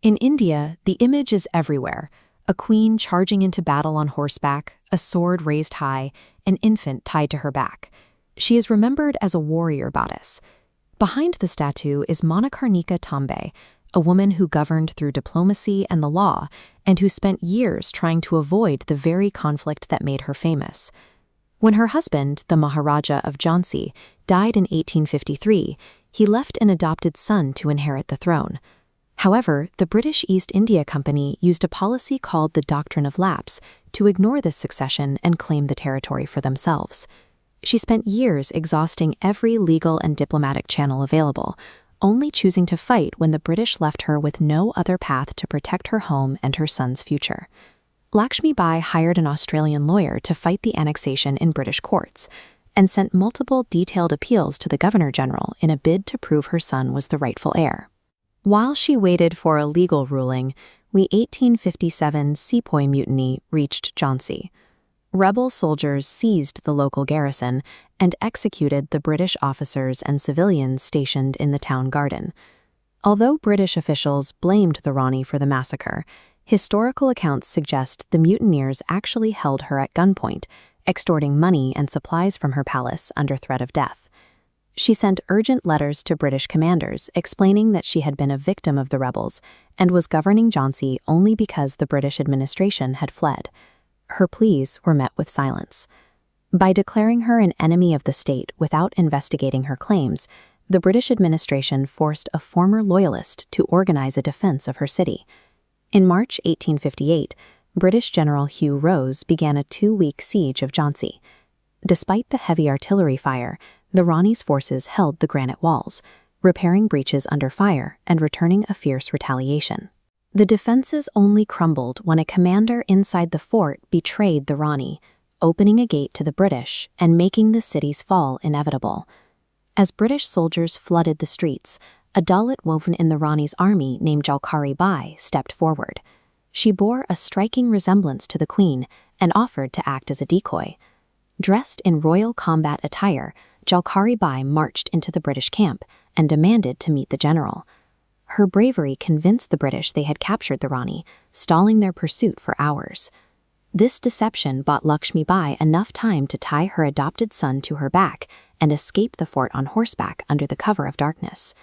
In India, the image is everywhere: a queen charging into battle on horseback, a sword raised high, an infant tied to her back. She is remembered as a warrior goddess. Behind the statue is Manikarnika Tambe, a woman who governed through diplomacy and the law, and who spent years trying to avoid the very conflict that made her famous. When her husband, the Maharaja of Jhansi, died in 1853, he left an adopted son to inherit the throne. However, the British East India Company used a policy called the Doctrine of Lapse to ignore this succession and claim the territory for themselves. She spent years exhausting every legal and diplomatic channel available, only choosing to fight when the British left her with no other path to protect her home and her son's future. Lakshmibai hired an Australian lawyer to fight the annexation in British courts, and sent multiple detailed appeals to the Governor-General in a bid to prove her son was the rightful heir. While she waited for a legal ruling, the 1857 Sepoy Mutiny reached Jhansi. Rebel soldiers seized the local garrison and executed the British officers and civilians stationed in the town garden. Although British officials blamed the Rani for the massacre, historical accounts suggest the mutineers actually held her at gunpoint, extorting money and supplies from her palace under threat of death. She sent urgent letters to British commanders explaining that she had been a victim of the rebels and was governing Jhansi only because the British administration had fled. Her pleas were met with silence. By declaring her an enemy of the state without investigating her claims, the British administration forced a former loyalist to organize a defense of her city. In March 1858, British General Hugh Rose began a 2-week siege of Jhansi. Despite the heavy artillery fire, the Rani's forces held the granite walls, repairing breaches under fire and returning a fierce retaliation. The defenses only crumbled when a commander inside the fort betrayed the Rani, opening a gate to the British and making the city's fall inevitable. As British soldiers flooded the streets, a Dalit woven in the Rani's army named Jhansi Bai stepped forward. She bore a striking resemblance to the queen and offered to act as a decoy. Dressed in royal combat attire, Jhansi Bai marched into the British camp and demanded to meet the general. Her bravery convinced the British they had captured the Rani, stalling their pursuit for hours. This deception bought Lakshmibai enough time to tie her adopted son to her back and escape the fort on horseback under the cover of darkness.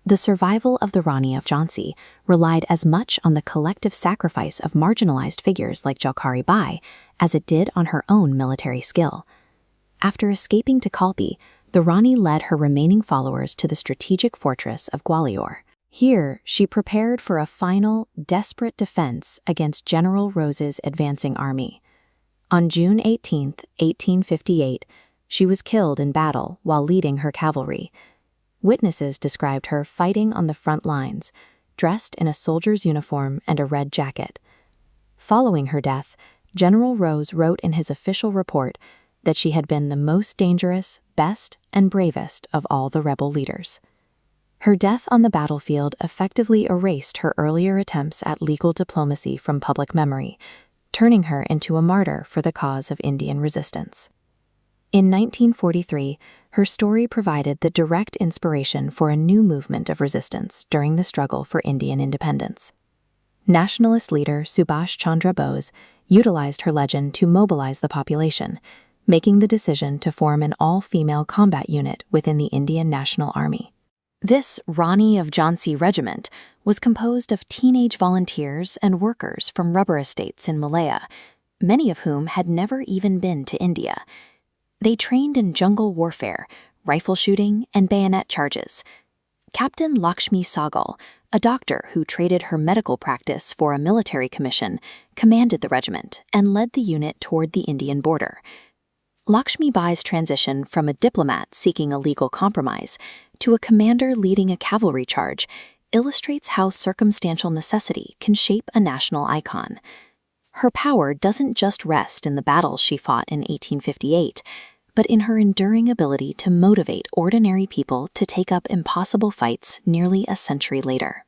The survival of the Rani of Jhansi relied as much on the collective sacrifice of marginalized figures like Jhansi Bai as it did on her own military skill. After escaping to Kalpi, the Rani led her remaining followers to the strategic fortress of Gwalior. Here, she prepared for a final, desperate defense against General Rose's advancing army. On June 18, 1858, she was killed in battle while leading her cavalry. Witnesses described her fighting on the front lines, dressed in a soldier's uniform and a red jacket. Following her death, General Rose wrote in his official report that she had been the most dangerous, best, and bravest of all the rebel leaders. Her death on the battlefield effectively erased her earlier attempts at legal diplomacy from public memory, turning her into a martyr for the cause of Indian resistance. In 1943, her story provided the direct inspiration for a new movement of resistance during the struggle for Indian independence. Nationalist leader Subhash Chandra Bose utilized her legend to mobilize the population, making the decision to form an all-female combat unit within the Indian National Army. This Rani of Jhansi regiment was composed of teenage volunteers and workers from rubber estates in Malaya, many of whom had never even been to India. They trained in jungle warfare, rifle shooting, and bayonet charges. Captain Lakshmi Sagal, a doctor who traded her medical practice for a military commission, commanded the regiment and led the unit toward the Indian border. Lakshmibai's transition from a diplomat seeking a legal compromise to a commander leading a cavalry charge illustrates how circumstantial necessity can shape a national icon. Her power doesn't just rest in the battles she fought in 1858, but in her enduring ability to motivate ordinary people to take up impossible fights nearly a century later.